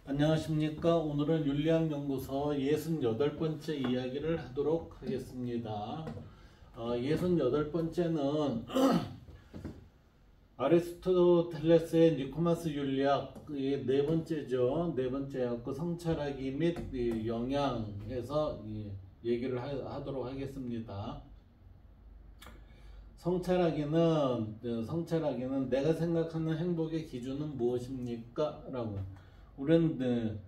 안녕하십니까. 오늘은 윤리학연구소 68번째 이야기를 하도록 하겠습니다. 68번째는 아리스토텔레스의 니코마스 윤리학의 네 번째죠. 네 번째였고 성찰하기 및 영향에서 얘기를 하도록 하겠습니다. 성찰하기는 내가 생각하는 행복의 기준은 무엇입니까? 라고. 우리는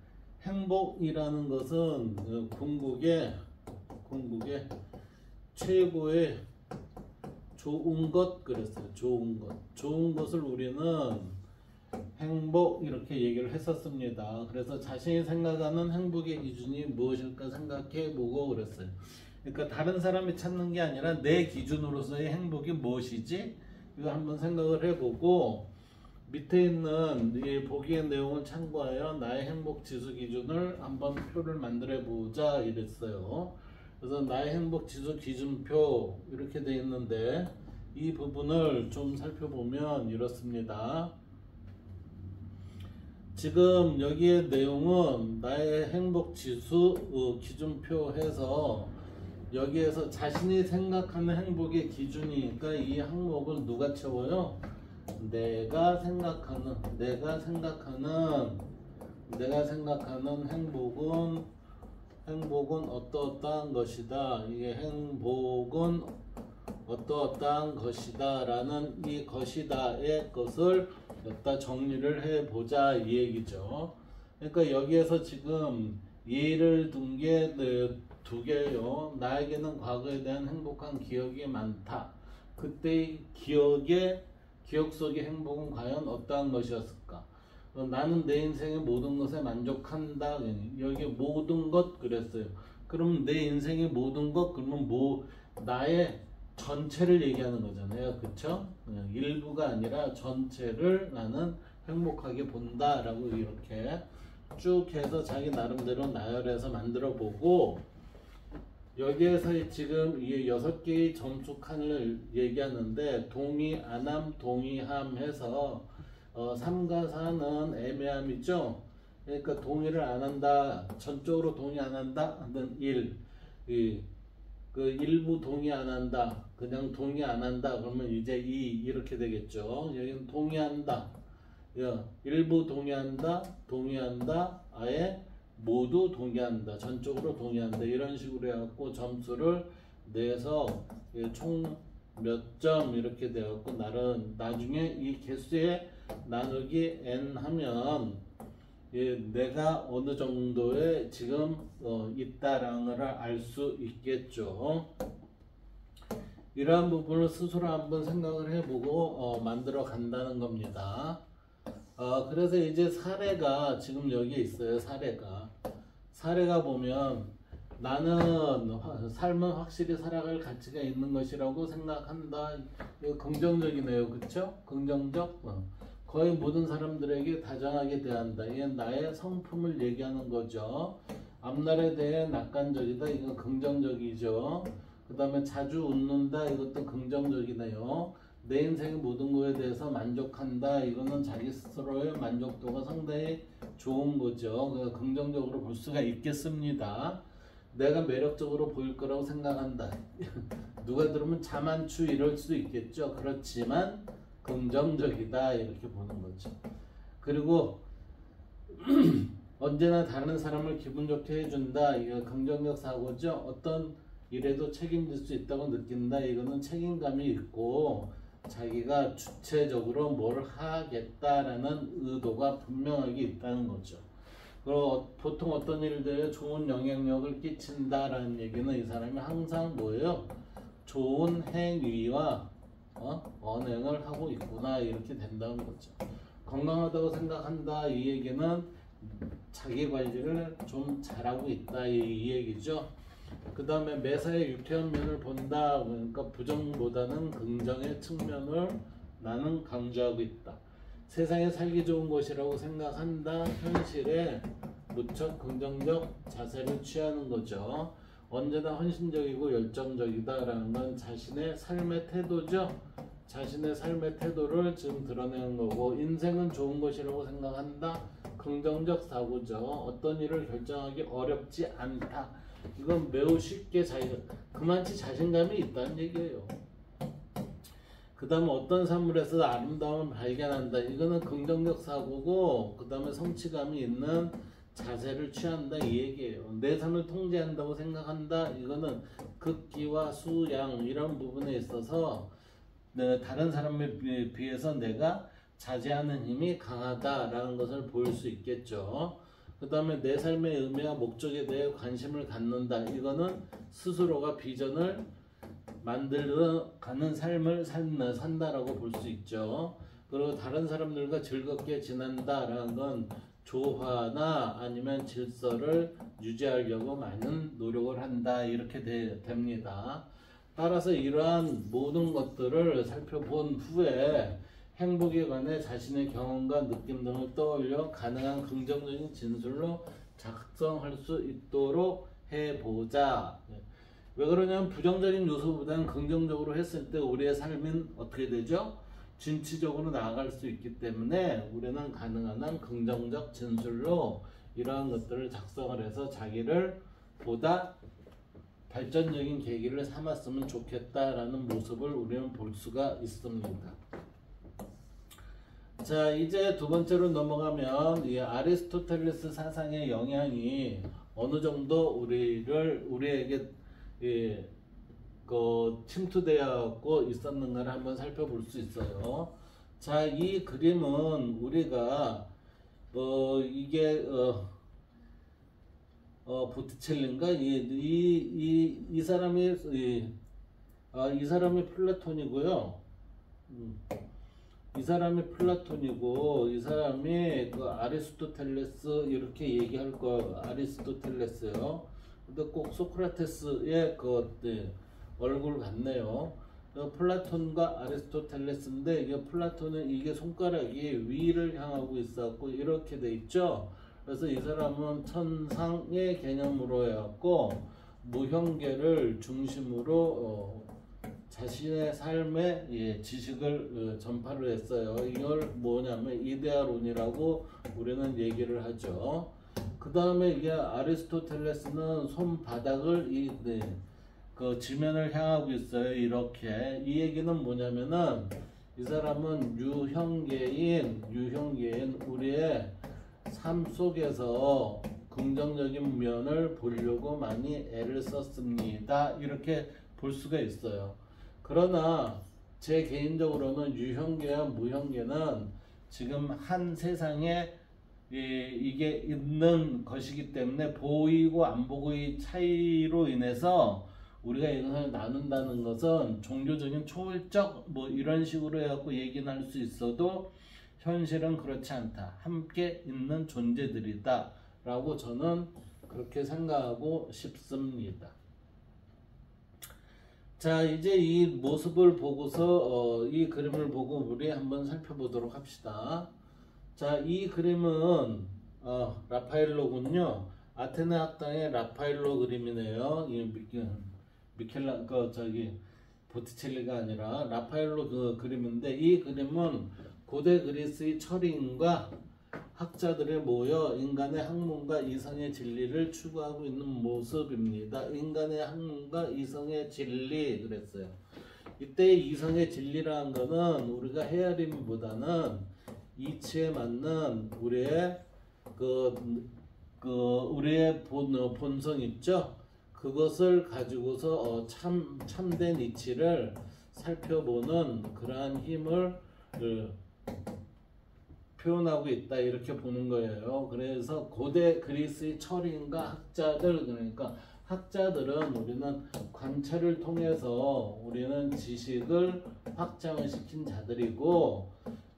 행복이라는 것은 궁극의 최고의 좋은 것 그랬어요. 좋은 것을 우리는 행복 이렇게 얘기를 했었습니다. 그래서 자신이 생각하는 행복의 기준이 무엇일까 생각해보고 그랬어요. 그러니까 다른 사람이 찾는 게 아니라 내 기준으로서의 행복이 무엇이지? 이거 한번 생각을 해보고 밑에 있는 이 보기의 내용을 참고하여 나의 행복 지수 기준을 한번 표를 만들어 보자 이랬어요. 그래서 나의 행복 지수 기준표 이렇게 되어 있는데 이 부분을 좀 살펴보면 이렇습니다. 지금 여기에 내용은 나의 행복 지수 기준표 해서 여기에서 자신이 생각하는 행복의 기준이니까 이 항목을 누가 채워요? 내가 생각하는 행복은 어떠어떠한 것이다. 이게 행복은 어떠어떠한 것이다 라는 이 것이다의 것을 여기다 정리를 해보자 이 얘기죠. 그러니까 여기에서 지금 예를 든 게 두 개요. 나에게는 과거에 대한 행복한 기억이 많다. 그때의 기억 속의 행복은 과연 어떠한 것이었을까? 나는 내 인생의 모든 것에 만족한다. 여기 모든 것 그랬어요. 그럼 내 인생의 모든 것 그러면 나의 전체를 얘기하는 거잖아요. 그쵸? 일부가 아니라 전체를 나는 행복하게 본다라고 이렇게 쭉 해서 자기 나름대로 나열해서 만들어 보고 여기에서 지금 이 6개의 점수 칸을 얘기하는데 동의, 안함, 동의함 해서 3과 4는 애매함이죠. 그러니까 동의를 안 한다, 전적으로 동의 안 한다 하는 1, 그 일부 동의 안 한다, 그냥 동의 안 한다 그러면 이제 2 이렇게 되겠죠. 여기는 동의한다, 일부 동의한다, 아예 모두 동의한다, 전적으로 동의한다 이런 식으로 해갖고 점수를 내서 총 몇 점 이렇게 되었고 나중에 이 개수에 나누기 n 하면 내가 어느 정도에 지금 있다라는 걸 알 수 있겠죠. 이러한 부분을 스스로 한번 생각을 해보고 만들어 간다는 겁니다. 그래서 이제 사례가 지금 여기 있어요. 사례가 보면 나는 삶은 확실히 살아갈 가치가 있는 것이라고 생각한다. 이거 긍정적이네요. 그쵸? 긍정적? 거의 모든 사람들에게 다정하게 대한다. 이건 나의 성품을 얘기하는 거죠. 앞날에 대해 낙관적이다. 이건 긍정적이죠. 그 다음에 자주 웃는다. 이것도 긍정적이네요. 내 인생의 모든 거에 대해서 만족한다. 이거는 자기 스스로의 만족도가 상당히 좋은 거죠. 긍정적으로 볼 수가 있겠습니다. 내가 매력적으로 보일 거라고 생각한다. 누가 들으면 자만추 이럴 수 있겠죠. 그렇지만 긍정적이다 이렇게 보는 거죠. 그리고 언제나 다른 사람을 기분 좋게 해준다. 이거 긍정적 사고죠. 어떤 일에도 책임질 수 있다고 느낀다. 이거는 책임감이 있고 자기가 주체적으로 뭘 하겠다라는 의도가 분명하게 있다는 거죠. 그리고 보통 어떤 일들에 좋은 영향력을 끼친다라는 얘기는 이 사람이 항상 뭐예요? 좋은 행위와 언행을 하고 있구나 이렇게 된다는 거죠. 건강하다고 생각한다 이 얘기는 자기 관리를 좀 잘하고 있다 이 얘기죠. 그 다음에 매사에 유쾌한 면을 본다. 그러니까 부정보다는 긍정의 측면을 나는 강조하고 있다. 세상에 살기 좋은 것이라고 생각한다. 현실에 무척 긍정적 자세를 취하는 거죠. 언제나 헌신적이고 열정적이다라는 건 자신의 삶의 태도죠. 자신의 삶의 태도를 지금 드러내는 거고, 인생은 좋은 것이라고 생각한다. 긍정적 사고죠. 어떤 일을 결정하기 어렵지 않다. 이건 매우 쉽게 그만치 자신감이 있다는 얘기예요. 그 다음에 어떤 산물에서 아름다움을 발견한다. 이거는 긍정적 사고고, 그 다음에 성취감이 있는 자세를 취한다 이 얘기예요. 내 삶을 통제한다고 생각한다. 이거는 극기와 수양 이런 부분에 있어서 다른 사람에 비해서 내가 자제하는 힘이 강하다라는 것을 보일 수 있겠죠. 그 다음에 내 삶의 의미와 목적에 대해 관심을 갖는다. 이거는 스스로가 비전을 만들어가는 삶을 산다라고 볼 수 있죠. 그리고 다른 사람들과 즐겁게 지낸다라는 건 조화나 아니면 질서를 유지하려고 많은 노력을 한다 이렇게 됩니다. 따라서 이러한 모든 것들을 살펴본 후에 행복에 관해 자신의 경험과 느낌 등을 떠올려 가능한 긍정적인 진술로 작성할 수 있도록 해보자. 왜 그러냐면 부정적인 요소보다는 긍정적으로 했을 때 우리의 삶은 어떻게 되죠? 진취적으로 나아갈 수 있기 때문에 우리는 가능한 한 긍정적 진술로 이러한 것들을 작성을 해서 자기를 보다 발전적인 계기를 삼았으면 좋겠다라는 모습을 우리는 볼 수가 있습니다. 자, 이제 두 번째로 넘어가면 이 아리스토텔레스 사상의 영향이 어느 정도 우리에게 침투되어 있었는가를 한번 살펴볼 수 있어요. 자, 이 그림은 우리가 이게 보티첼리인가 이 사람이 플라톤이고요. 이 사람이 플라톤이고 이 사람이 그 아리스토텔레스 이렇게 얘기할 거 아리스토텔레스요. 근데 꼭 소크라테스의 얼굴 같네요. 플라톤과 아리스토텔레스인데 이게 플라톤은 이게 손가락이 위를 향하고 있었고 이렇게 돼 있죠. 그래서 이 사람은 천상의 개념으로 해갖고 무형계를 중심으로 자신의 삶의 지식을 전파를 했어요. 이걸 뭐냐면 이데아론이라고 우리는 얘기를 하죠. 그 다음에 이게 아리스토텔레스는 손바닥을 그 지면을 향하고 있어요. 이렇게. 이 얘기는 뭐냐면은 이 사람은 유형계인 우리의 삶 속에서 긍정적인 면을 보려고 많이 애를 썼습니다. 이렇게 볼 수가 있어요. 그러나 제 개인적으로는 유형계와 무형계는 지금 한 세상에 이게 있는 것이기 때문에 보이고 안 보고의 차이로 인해서 우리가 이것을 나눈다는 것은 종교적인 초월적 이런 식으로 해갖고 얘기는 할 수 있어도 현실은 그렇지 않다. 함께 있는 존재들이다 라고 저는 그렇게 생각하고 싶습니다. 자, 이제 이 모습을 보고서 이 그림을 보고 우리 한번 살펴보도록 합시다. 자, 이 그림은 라파엘로군요. 아테네 학당의 라파엘로 그림이네요. 이 보티첼리가 아니라 라파엘로 그 그림인데 이 그림은 고대 그리스의 철인과 학자들이 모여 인간의 학문과 이성의 진리를 추구하고 있는 모습입니다. 인간의 학문과 이성의 진리 그랬어요. 이때 이성의 진리라는 거는 우리가 헤아림보다는 이치에 맞는 우리의 우리의 본성 있죠. 그것을 가지고서 참된 이치를 살펴보는 그러한 힘을 표현하고 있다 이렇게 보는 거예요. 그래서 고대 그리스의 철인과 학자들 그러니까 학자들은 우리는 관찰을 통해서 우리는 지식을 확장을 시킨 자들이고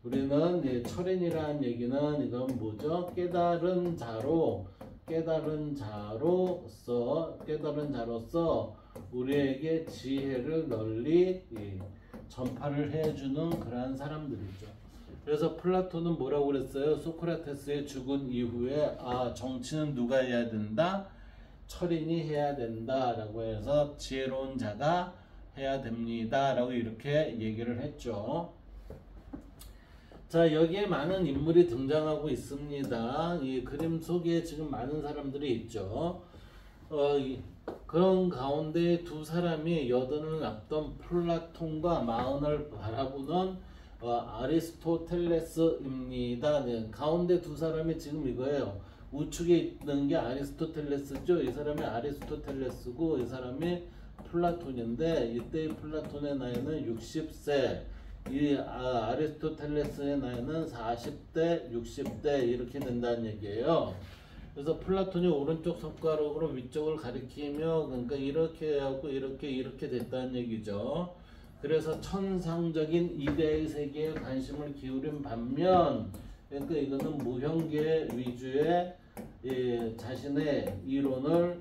우리는 철인이라는 얘기는 이건 뭐죠? 깨달은 자로서 우리에게 지혜를 널리 전파를 해주는 그러한 사람들이죠. 그래서 플라톤은 뭐라고 그랬어요? 소크라테스의 죽은 이후에 정치는 누가 해야 된다? 철인이 해야 된다 라고 해서 지혜로운 자가 해야 됩니다 라고 이렇게 얘기를 했죠. 자, 여기에 많은 인물이 등장하고 있습니다. 이 그림 속에 지금 많은 사람들이 있죠. 그런 가운데 두 사람이 여든을 앞둔 플라톤과 마흔을 바라보는 아리스토텔레스입니다. 네, 가운데 두 사람이 지금 이거예요. 우측에 있는 게 아리스토텔레스죠. 이 사람이 아리스토텔레스고 이 사람이 플라톤인데 이때 플라톤의 나이는 60세, 이 아리스토텔레스의 나이는 40대, 60대 이렇게 된다는 얘기예요. 그래서 플라톤이 오른쪽 손가락으로 위쪽을 가리키며 그러니까 이렇게 하고 이렇게 됐다는 얘기죠. 그래서 천상적인 이데의 세계에 관심을 기울인 반면 그러니까 이거는 무형계 위주의 자신의 이론을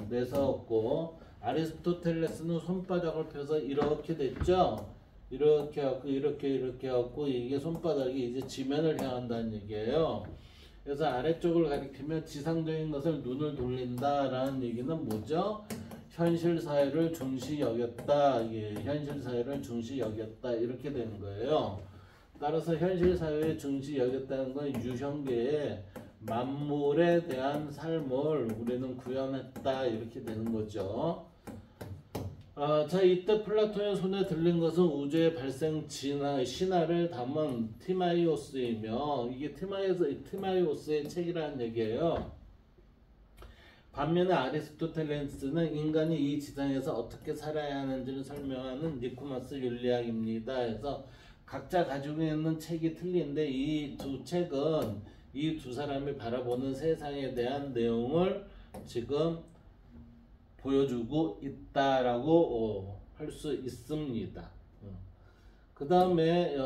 내세웠고 아리스토텔레스는 손바닥을 펴서 이렇게 됐죠. 이렇게 하고 이렇게 하고 이게 손바닥이 이제 지면을 향한다는 얘기예요. 그래서 아래쪽을 가리키면 지상적인 것을 눈을 돌린다라는 얘기는 뭐죠? 현실 사회를 중시 여겼다. 현실 사회를 중시 여겼다 이렇게 되는 거예요. 따라서 현실 사회에 중시 여겼다는 건 유형계의 만물에 대한 삶을 우리는 구현했다 이렇게 되는 거죠. 자, 이때 플라톤의 손에 들린 것은 우주의 발생 신화를 담은 티마이오스이며 이게 티마이오스의 책이라는 얘기예요. 반면에 아리스토텔레스는 인간이 이 지상에서 어떻게 살아야 하는지를 설명하는 니코마스 윤리학입니다. 그래서 각자 가지고 있는 책이 틀린데 이 두 책은 이 두 사람이 바라보는 세상에 대한 내용을 지금 보여주고 있다라고 할 수 있습니다. 그 다음에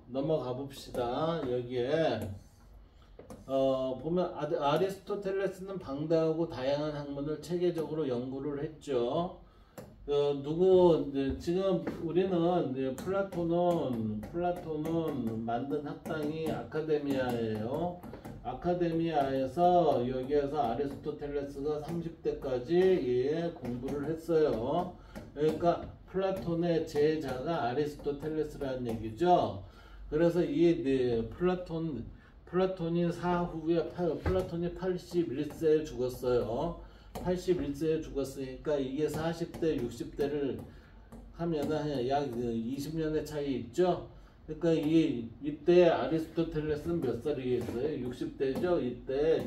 넘어가 봅시다. 여기에 보면 아리스토텔레스는 방대하고 다양한 학문을 체계적으로 연구를 했죠. 지금 우리는 플라톤은 만든 학당이 아카데미아예요. 아카데미아에서 여기에서 아리스토텔레스가 30대까지 공부를 했어요. 그러니까 플라톤의 제자가 아리스토텔레스라는 얘기죠. 그래서 이 플라톤이 사후에 플라톤이 81세에 죽었어요. 81세에 죽었으니까 이게 40대, 60대를 하면은 약 20년의 차이 있죠. 그러니까 이때 아리스토텔레스는 몇 살이겠어요? 60대죠. 이때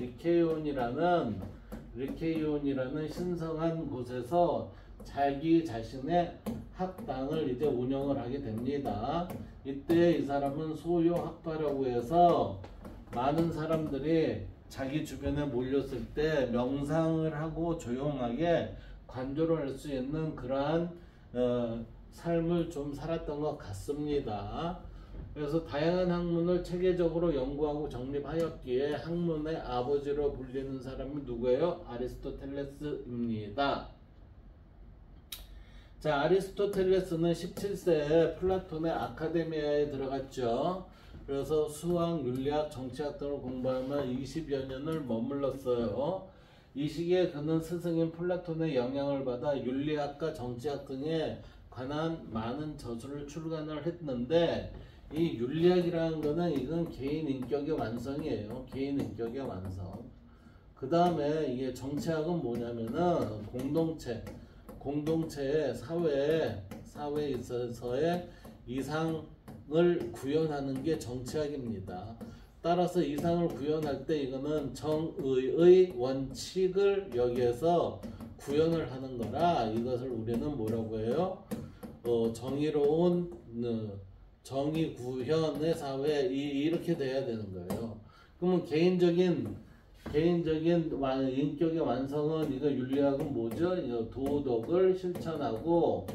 리케이온이라는 신성한 곳에서 자기 자신의 학당을 이제 운영을 하게 됩니다. 이때 이 사람은 소요학파라고 해서 많은 사람들이 자기 주변에 몰렸을 때 명상을 하고 조용하게 관조를 할 수 있는 그러한 삶을 좀 살았던 것 같습니다. 그래서 다양한 학문을 체계적으로 연구하고 정립하였기에 학문의 아버지로 불리는 사람이 누구예요? 아리스토텔레스입니다. 자, 아리스토텔레스는 17세에 플라톤의 아카데미아에 들어갔죠. 그래서 수학, 윤리학, 정치학 등을 공부하며 20여 년을 머물렀어요. 이 시기에 그는 스승인 플라톤의 영향을 받아 윤리학과 정치학 등에 관한 많은 저술을 출간을 했는데 이 윤리학이라는 거는 이건 개인 인격의 완성이에요. 개인 인격의 완성. 그 다음에 이게 정치학은 뭐냐면은 공동체의 사회에 있어서의 이상을 구현하는 게 정치학입니다. 따라서 이상을 구현할 때 이거는 정의의 원칙을 여기에서 구현을 하는 거라 이것을 우리는 뭐라고 해요? 정의로운 정의 구현의 사회 이렇게 돼야 되는 거예요. 그러면 개인적인 인격의 완성은 이거 윤리학은 뭐죠? 도덕을 실천하고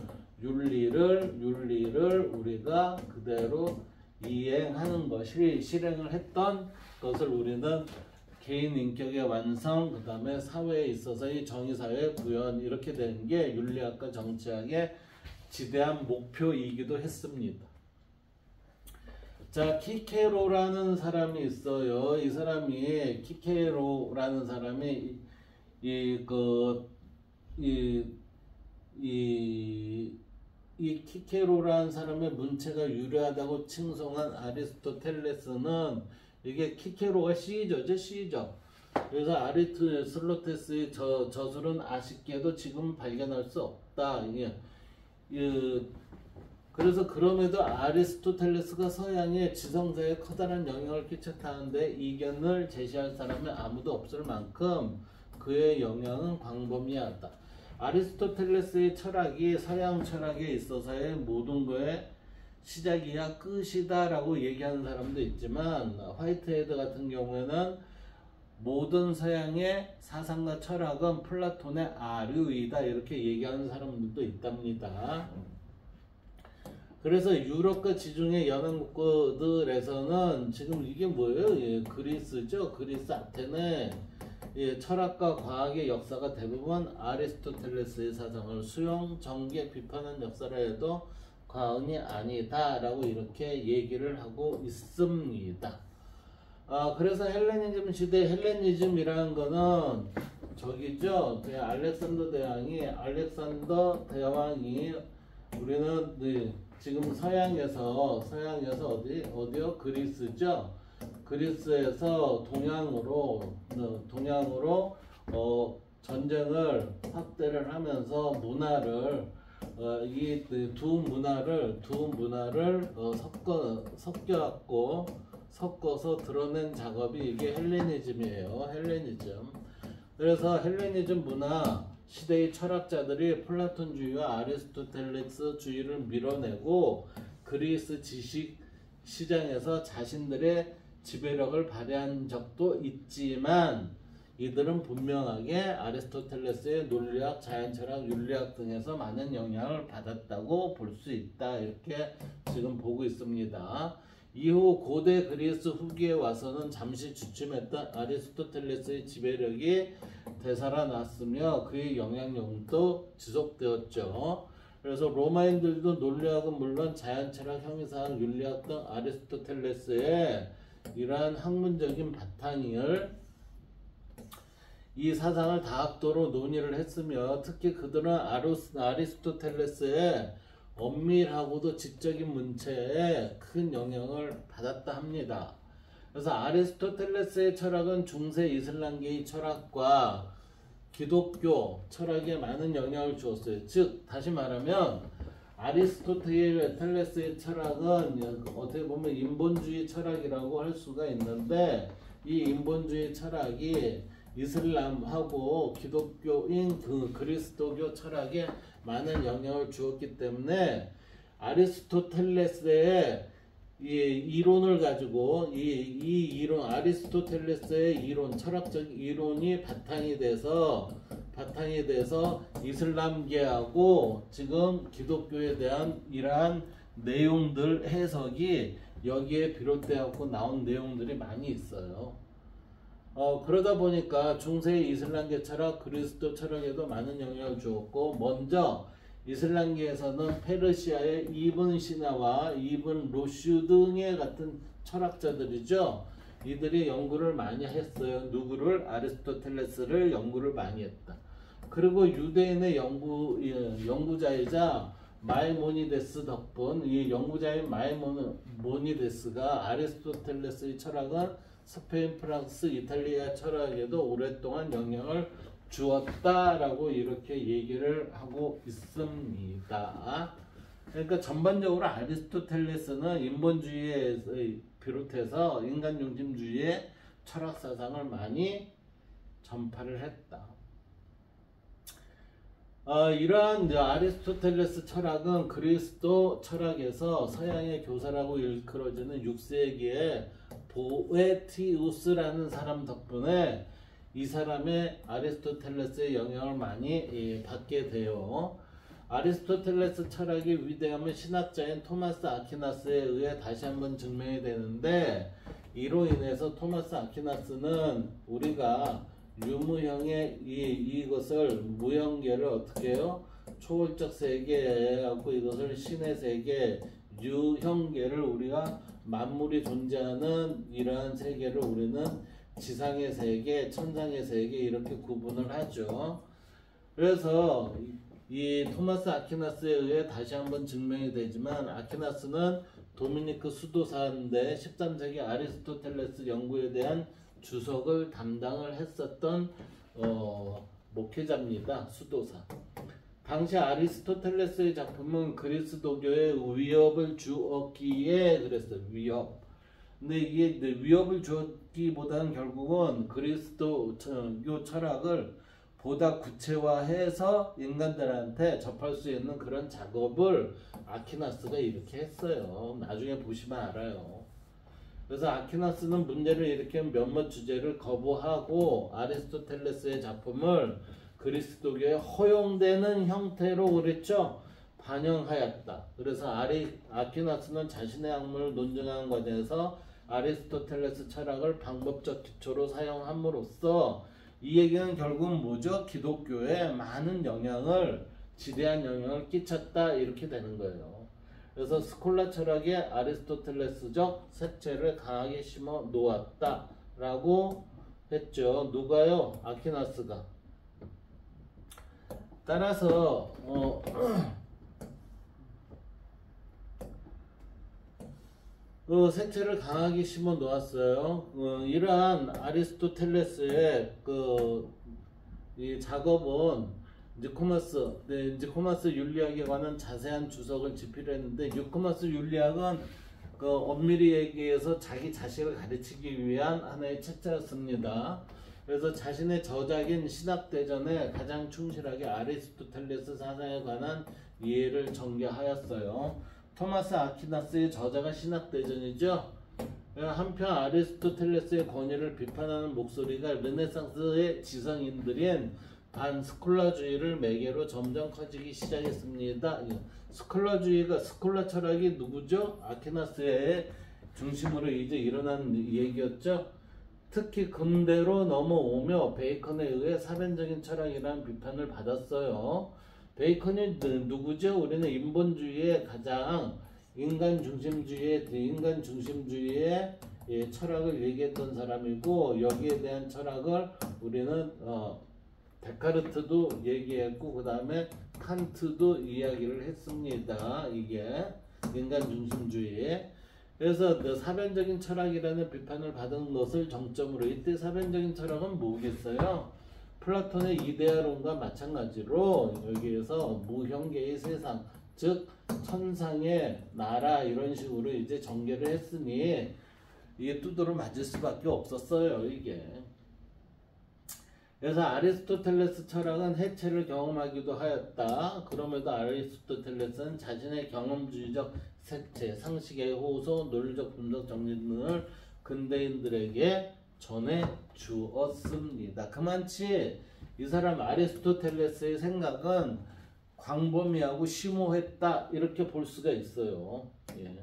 윤리를 우리가 그대로 이행하는 것이 실행을 했던 것을 우리는 개인 인격의 완성, 그 다음에 사회에 있어서의 정의사회 구현 이렇게 되는 게 윤리학과 정치학의 지대한 목표이기도 했습니다. 자, 키케로라는 사람이 있어요. 이 사람이 키케로라는 사람이 이 키케로라는 사람의 문체가 유려하다고 칭송한 아리스토텔레스는 이게 키케로가 시저죠, 시저. 그래서 아리스토텔레스의 저술은 아쉽게도 지금 발견할 수 없다. 이게 그래서 그럼에도 아리스토텔레스가 서양의 지성사에 커다란 영향을 끼쳤다는데 이견을 제시할 사람은 아무도 없을 만큼 그의 영향은 광범위하다. 아리스토텔레스의 철학이 서양 철학에 있어서의 모든 것의 시작이야 끝이다 라고 얘기하는 사람도 있지만 화이트헤드 같은 경우에는 모든 서양의 사상과 철학은 플라톤의 아류이다 이렇게 얘기하는 사람들도 있답니다. 그래서 유럽과 지중해 연안국들에서는 지금 이게 뭐예요? 예, 그리스죠. 그리스 아테네 예, 철학과 과학의 역사가 대부분 아리스토텔레스의 사상을 수용, 정계, 비판한 역사라 해도 과언이 아니다 라고 이렇게 얘기를 하고 있습니다. 그래서 헬레니즘 시대 헬레니즘이라는 거는 저기죠. 그 알렉산더 대왕이 우리는 네, 지금 서양에서 어디요? 그리스죠. 그리스에서 동양으로 전쟁을 확대를 하면서 문화를 이 두 문화를 섞어서 드러낸 작업이 이게 헬레니즘이에요. 헬레니즘. 그래서 헬레니즘 문화 시대의 철학자들이 플라톤주의와 아리스토텔레스주의를 밀어내고 그리스 지식 시장에서 자신들의 지배력을 발휘한 적도 있지만 이들은 분명하게 아리스토텔레스의 논리학, 자연철학, 윤리학 등에서 많은 영향을 받았다고 볼 수 있다. 이렇게 지금 보고 있습니다. 이후 고대 그리스 후기에 와서는 잠시 주춤했던 아리스토텔레스의 지배력이 되살아났으며 그의 영향력도 지속되었죠. 그래서 로마인들도 논리학은 물론 자연철학, 형이사학, 윤리학 등 아리스토텔레스의 이러한 학문적인 바탕을 이 사상을 다학도로 논의를 했으며 특히 그들은 아리스토텔레스의 엄밀하고도 지적인 문체에 큰 영향을 받았다 합니다. 그래서 아리스토텔레스의 철학은 중세 이슬람계의 철학과 기독교 철학에 많은 영향을 주었어요. 즉 다시 말하면 아리스토텔레스의 철학은 어떻게 보면 인본주의 철학이라고 할 수가 있는데 이 인본주의 철학이 이슬람하고 기독교인 그 그리스도교 철학에 많은 영향을 주었기 때문에 아리스토텔레스의 이 이론을 가지고 이 이론 아리스토텔레스의 이론 철학적 이론이 바탕이 돼서 이슬람계하고 지금 기독교에 대한 이러한 내용들 해석이 여기에 비롯되어 나온 내용들이 많이 있어요. 그러다 보니까 중세 이슬람계 철학, 그리스도 철학에도 많은 영향을 주었고 먼저 이슬람계에서는 페르시아의 이븐 시나와 이븐 루슈 등의 같은 철학자들이죠. 이들이 연구를 많이 했어요. 누구를? 아리스토텔레스를 연구를 많이 했다. 그리고 유대인의 연구자이자 마이모니데스 덕분 이 연구자인 마이모니데스가 아리스토텔레스의 철학은 스페인, 프랑스, 이탈리아 철학에도 오랫동안 영향을 주었다라고 이렇게 얘기를 하고 있습니다. 그러니까 전반적으로 아리스토텔레스는 인본주의에 비롯해서 인간중심주의의 철학 사상을 많이 전파를 했다. 이러한 아리스토텔레스 철학은 그리스도 철학에서 서양의 교사라고 일컬어지는 6세기에 보에티우스라는 사람 덕분에 이 사람의 아리스토텔레스의 영향을 많이 받게 돼요. 아리스토텔레스 철학의 위대함은 신학자인 토마스 아퀴나스에 의해 다시 한번 증명이 되는데 이로 인해서 토마스 아퀴나스는 우리가 유무형의 이것을 무형계를 어떻게 해요? 초월적 세계에 갖고 이것을 신의 세계, 유형계를 우리가 만물이 존재하는 이러한 세계를 우리는 지상의 세계, 천상의 세계 이렇게 구분을 하죠. 그래서 이 토마스 아퀴나스에 의해 다시 한번 증명이 되지만 아퀴나스는 도미니크 수도사인데 13세기 아리스토텔레스 연구에 대한 주석을 담당을 했었던 목회자입니다. 수도사. 당시 아리스토텔레스의 작품은 그리스도교에 위협을 주었기에 그랬어요. 위협. 근데 이게 위협을 주었기보다는 결국은 그리스도교 철학을 보다 구체화해서 인간들한테 접할 수 있는 그런 작업을 아퀴나스가 이렇게 했어요. 나중에 보시면 알아요. 그래서 아퀴나스는 문제를 일으킨 몇몇 주제를 거부하고 아리스토텔레스의 작품을 그리스도교에 허용되는 형태로 그랬죠. 반영하였다. 그래서 아퀴나스는 자신의 학문을 논증하는 과정에서 아리스토텔레스 철학을 방법적 기초로 사용함으로써 이 얘기는 결국은 뭐죠? 기독교에 많은 지대한 영향을 끼쳤다 이렇게 되는 거예요. 그래서 스콜라 철학에 아리스토텔레스적 색채를 강하게 심어 놓았다 라고 했죠. 누가요? 아퀴나스가. 따라서 그 색채를 강하게 심어 놓았어요. 이러한 아리스토텔레스의 이 작업은 니코마스 윤리학에 관한 자세한 주석을 집필했는데 니코마스 윤리학은 엄밀히 얘기해서 자기 자신을 가르치기 위한 하나의 책자였습니다. 그래서 자신의 저작인 신학대전에 가장 충실하게 아리스토텔레스 사상에 관한 이해를 전개하였어요. 토마스 아퀴나스의 저자가 신학대전이죠. 한편 아리스토텔레스의 권위를 비판하는 목소리가 르네상스의 지성인들인 반스콜라주의를 매개로 점점 커지기 시작했습니다. 스콜라 철학이 누구죠? 아퀴나스의 중심으로 이제 일어난 얘기였죠. 특히 근대로 넘어오며 베이컨에 의해 사변적인 철학이라는 비판을 받았어요. 베이컨이 누구죠? 우리는 인본주의의 가장 인간 중심주의의 철학을 얘기했던 사람이고, 여기에 대한 철학을 우리는 데카르트도 얘기했고 그 다음에 칸트도 이야기를 했습니다. 이게 인간 중심주의. 그래서 사변적인 철학이라는 비판을 받은 것을 정점으로, 이때 사변적인 철학은 뭐겠어요? 플라톤의 이데아론과 마찬가지로 여기에서 무형계의 세상, 즉 천상의 나라 이런 식으로 이제 전개를 했으니 이게 두드러 맞을 수밖에 없었어요. 이게. 그래서 아리스토텔레스 철학은 해체를 경험하기도 하였다. 그럼에도 아리스토텔레스는 자신의 경험주의적 색채, 상식의 호소, 논리적 분석 정리 등을 근대인들에게 전해 주었습니다. 그만치 이 사람 아리스토텔레스의 생각은 광범위하고 심오했다 이렇게 볼 수가 있어요. 예.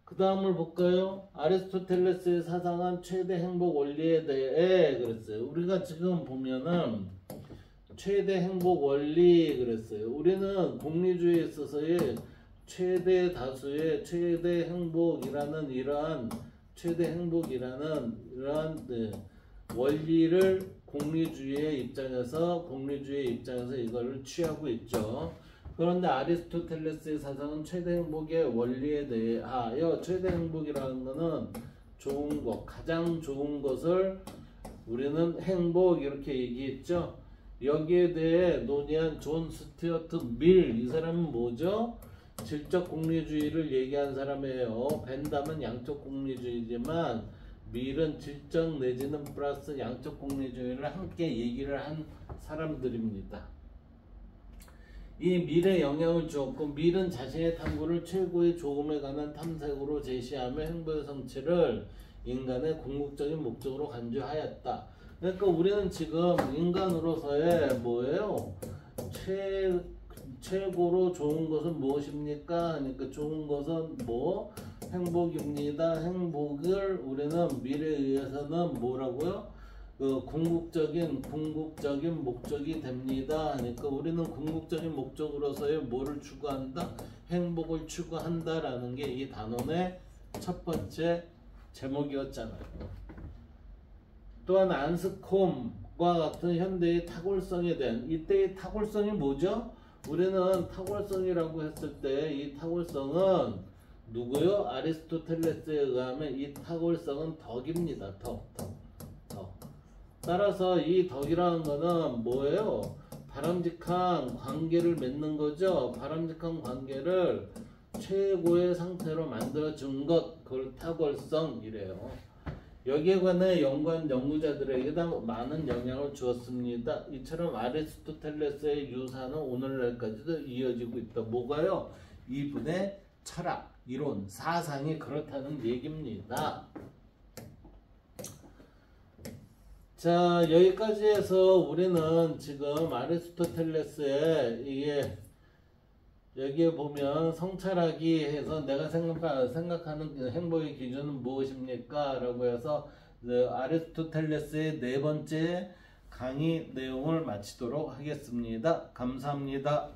그 다음을 볼까요? 아리스토텔레스의 사상은 최대 행복 원리에 대해 그랬어요. 우리가 지금 보면은 최대 행복 원리 그랬어요. 우리는 공리주의에 있어서의 최대 다수의 최대 행복이라는 이러한 원리를 공리주의의 입장에서 이거를 취하고 있죠. 그런데 아리스토텔레스의 사상은 최대 행복의 원리에 대하여, 최대 행복이라는 것은 좋은 것, 가장 좋은 것을 우리는 행복 이렇게 얘기했죠. 여기에 대해 논의한 존 스튜어트 밀, 이 사람은 뭐죠? 질적 공리주의를 얘기한 사람이에요. 벤담은 양적 공리주의지만 밀은 질적 내지는 플러스 양적 공리주의를 함께 얘기를 한 사람들입니다. 이 밀에 영향을 주었고, 밀은 자신의 탐구를 최고의 조음에 관한 탐색으로 제시하며 행복의 성취를 인간의 궁극적인 목적으로 간주하였다. 그러니까 우리는 지금 인간으로서의 뭐예요? 최고로 좋은 것은 무엇입니까? 그러니까 좋은 것은 뭐? 행복입니다. 행복을 우리는 밀에 의해서는 뭐라고요? 궁극적인 목적이 됩니다. 그러니까 우리는 궁극적인 목적으로서의 뭐를 추구한다? 행복을 추구한다라는 게 이 단원의 첫 번째 제목이었잖아요. 또한 안스콤 같은 현대의 탁월성에 대한 이때의 탁월성이 뭐죠? 우리는 탁월성이라고 했을 때 이 탁월성은 누구요? 아리스토텔레스에 의하면 이 탁월성은 덕입니다. 덕. 따라서 이 덕이라는 거는 뭐예요? 바람직한 관계를 맺는 거죠. 바람직한 관계를 최고의 상태로 만들어준 것, 그걸 탁월성이래요. 여기에 관해 연구자들에게 많은 영향을 주었습니다. 이처럼 아리스토텔레스의 유산은 오늘날까지도 이어지고 있다. 뭐가요? 이분의 철학, 이론, 사상이 그렇다는 얘기입니다. 자, 여기까지 해서 우리는 지금 아리스토텔레스의 이게 여기에 보면 성찰하기 해서 내가 생각하는 행복의 기준은 무엇입니까? 라고 해서 아리스토텔레스의 네 번째 강의 내용을 마치도록 하겠습니다. 감사합니다.